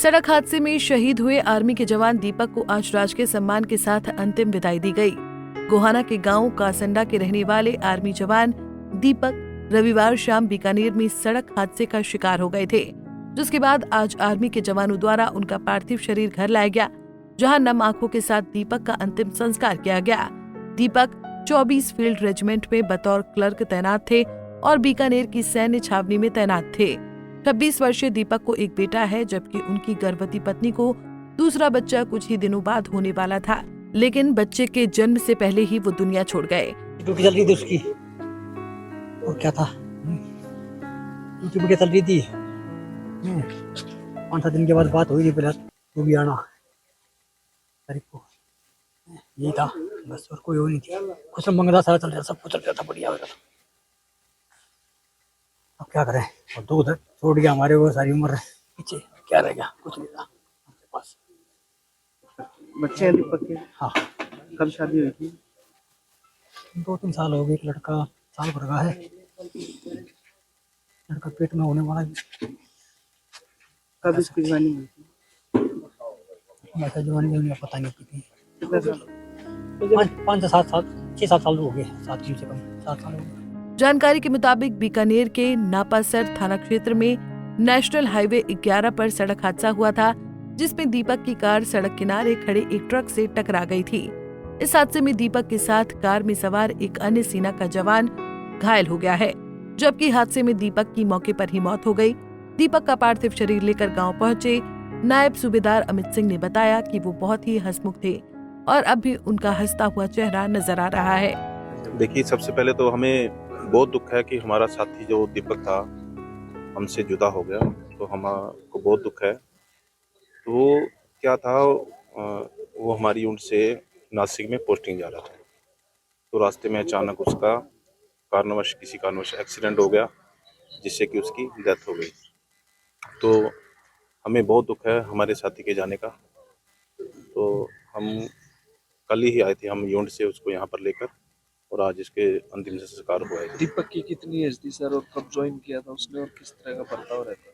सड़क हादसे में शहीद हुए आर्मी के जवान दीपक को आज राजकीय सम्मान के साथ अंतिम विदाई दी गई। गोहाना के गांव कासंडा के रहने वाले आर्मी जवान दीपक रविवार शाम बीकानेर में सड़क हादसे का शिकार हो गए थे, जिसके बाद आज आर्मी के जवानों द्वारा उनका पार्थिव शरीर घर लाया गया, जहां नम आंखों के साथ दीपक का अंतिम संस्कार किया गया। दीपक 24 फील्ड रेजिमेंट में बतौर क्लर्क तैनात थे और बीकानेर की सैन्य छावनी में तैनात थे। 26 वर्षीय दीपक को एक बेटा है, जबकि उनकी गर्भवती पत्नी को दूसरा बच्चा कुछ ही दिनों बाद होने वाला था, लेकिन बच्चे के जन्म से पहले ही वो दुनिया छोड़ गए। ड्यूटी चल रही थी उसकी, और क्या था, ड्यूटी पे चल रही थी। 5-7 दिन के बाद बात हुई थी, पहले तू भी आना तारीख को, यही था बस, और कोई हो नहीं थी। कुछ मंगला सारा चल रहा, सब कुछ चल रहा था, बढ़िया हो रहा था। अब क्या करें, और दो उधर छोड़ गया हमारे, वो सारी उम्र पीछे, क्या रह गया, कुछ नहीं था हमारे पास। बच्चे हैं दीपक के? हाँ। कब शादी हुई थी? 2-3 साल हो गए। एक लड़का साल भर का है, लड़का पेट में होने वाला है। कब इसकी जवानी हुई थी? वैसा जवानी में पता नहीं थी। कितने साल? 5 से 7 साल, 6-7 साल हो गए, 7 से कम 7 साल हो गए। जानकारी के मुताबिक बीकानेर के नापासर थाना क्षेत्र में नेशनल हाईवे 11 पर सड़क हादसा हुआ था, जिसमें दीपक की कार सड़क किनारे खड़े एक ट्रक से टकरा गई थी। इस हादसे में दीपक के साथ कार में सवार एक अन्य सेना का जवान घायल हो गया है, जबकि हादसे में दीपक की मौके पर ही मौत हो गई। दीपक का पार्थिव शरीर लेकर गांव पहुंचे नायब सूबेदार अमित सिंह ने बताया कि वो बहुत ही हंसमुख थे और अब भी उनका हंसता हुआ चेहरा नजर आ रहा है। देखिए, सबसे पहले तो हमें बहुत दुख है कि हमारा साथी जो दीपक था हमसे जुदा हो गया, तो हमको बहुत दुख है। तो वो क्या था, वो हमारी यूनिट से नासिक में पोस्टिंग जा रहा था, तो रास्ते में अचानक उसका किसी कारणवश एक्सीडेंट हो गया, जिससे कि उसकी डेथ हो गई। तो हमें बहुत दुख है हमारे साथी के जाने का। तो हम कल ही आए थे, हम यूनिट से उसको यहाँ पर लेकर, और आज इसके अंतिम संस्कार हुआ है। दीपक की कितनी एज थी सर, और कब ज्वाइन किया था उसने, और किस तरह का बर्ताव रहता?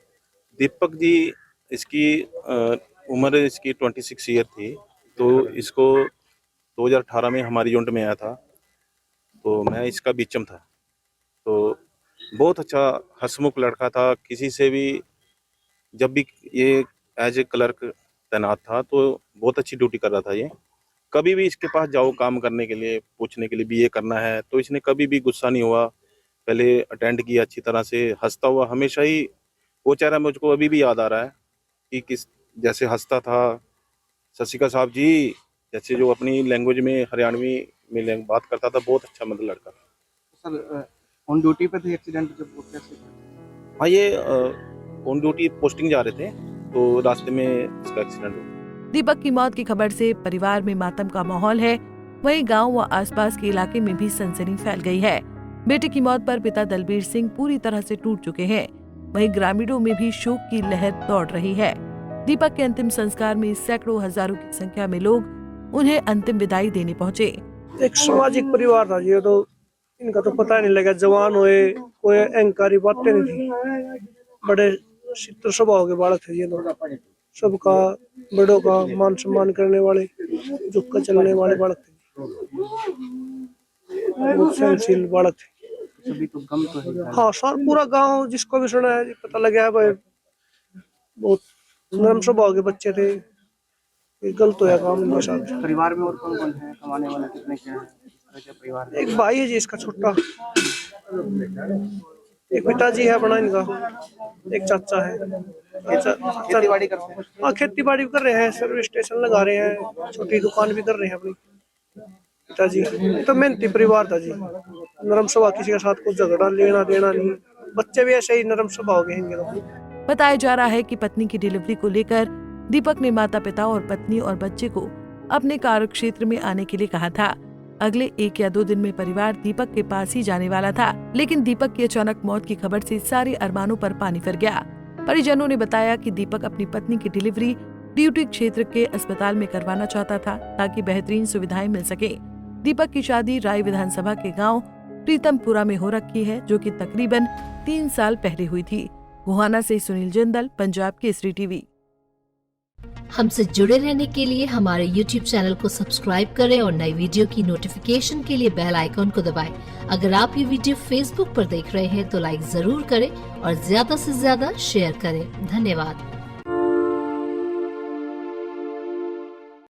दीपक जी, इसकी उम्र इसकी 26 ईयर थी। तो इसको 2018 में हमारी यूनिट में आया था, तो मैं इसका बीचम था। तो बहुत अच्छा हंसमुख लड़का था, किसी से भी, जब भी ये एज ए क्लर्क तैनात था तो बहुत अच्छी ड्यूटी कर रहा था। ये कभी भी इसके पास जाओ काम करने के लिए, पूछने के लिए भी ये करना है, तो इसने कभी भी गुस्सा नहीं हुआ, पहले अटेंड किया अच्छी तरह से, हंसता हुआ हमेशा ही। वो चेहरा मुझको अभी भी याद आ रहा है कि किस जैसे हंसता था। सत श्री अकाल साहब जी, जैसे जो अपनी लैंग्वेज में हरियाणवी में बात करता था, बहुत अच्छा मतलब लड़का था। सर ऑन ड्यूटी पे थे एक्सीडेंट जब, वो कैसे? हाँ, ये ऑन ड्यूटी पोस्टिंग जा रहे थे, तो रास्ते में इसका एक्सीडेंट हो गया। दीपक की मौत की खबर से परिवार में मातम का माहौल है। वहीं गांव व आसपास के इलाके में भी सनसनी फैल गई है। बेटे की मौत पर पिता दलबीर सिंह पूरी तरह से टूट चुके हैं। वहीं ग्रामीणों में भी शोक की लहर दौड़ रही है। दीपक के अंतिम संस्कार में सैकड़ों हजारों की संख्या में लोग उन्हें अंतिम विदाई देने पहुंचे। एक सामाजिक परिवार था ये, तो इनका तो पता नहीं लगा, जवान हुए, कोई अहंकारी बातें नहीं थी, बड़े शीतल स्वभाव के बालक थे ये लोग। सबका, बड़ों का मान सम्मान करने वाले, झुक कर चलने वाले बालक थे, बहुत सहनशील बालक थे। सभी तो गम तो है। हाँ सर, पूरा गांव जिसको भी सुना है पता लगा है भाई, बहुत नरम स्वभाव के बच्चे थे। ये गलत होया काम इनके साथ। परिवार में और कौन कौन है, कमाने वाले कितने क्या है, परिवार? एक भाई है जी इसका छोटा, एक पिताजी है बड़ा इनका, एक चाचा है। खेती बाड़ी करते हैं? हाँ, खेती बाड़ी भी कर रहे हैं, सर्विस स्टेशन लगा रहे हैं, छोटी दुकान भी कर रहे हैं अपनी। पिताजी तो मेहनती परिवार था जी, नरम स्वभाव, किसी के साथ कुछ झगड़ा लेना देना नहीं। बच्चे भी ऐसे ही नरम स्वभाव के हैं। बताया जा रहा है कि पत्नी की डिलीवरी को लेकर दीपक ने माता पिता और पत्नी और बच्चे को अपने कार्य क्षेत्र में आने के लिए कहा था। अगले 1 या 2 दिन में परिवार दीपक के पास ही जाने वाला था, लेकिन दीपक की अचानक मौत की खबर से सारे अरमानों पर पानी फिर गया। परिजनों ने बताया कि दीपक अपनी पत्नी की डिलीवरी ड्यूटी क्षेत्र के अस्पताल में करवाना चाहता था ताकि बेहतरीन सुविधाएं मिल सके। दीपक की शादी राय विधानसभा के गांव प्रीतमपुरा में हो रखी है, जो कि तकरीबन 3 साल पहले हुई थी। गोहाना से सुनील जिंदल, पंजाब केसरी टीवी। हमसे जुड़े रहने के लिए हमारे YouTube चैनल को सब्सक्राइब करें और नई वीडियो की नोटिफिकेशन के लिए बेल आइकॉन को दबाएं। अगर आप ये वीडियो Facebook पर देख रहे हैं तो लाइक जरूर करें और ज्यादा से ज्यादा शेयर करें। धन्यवाद।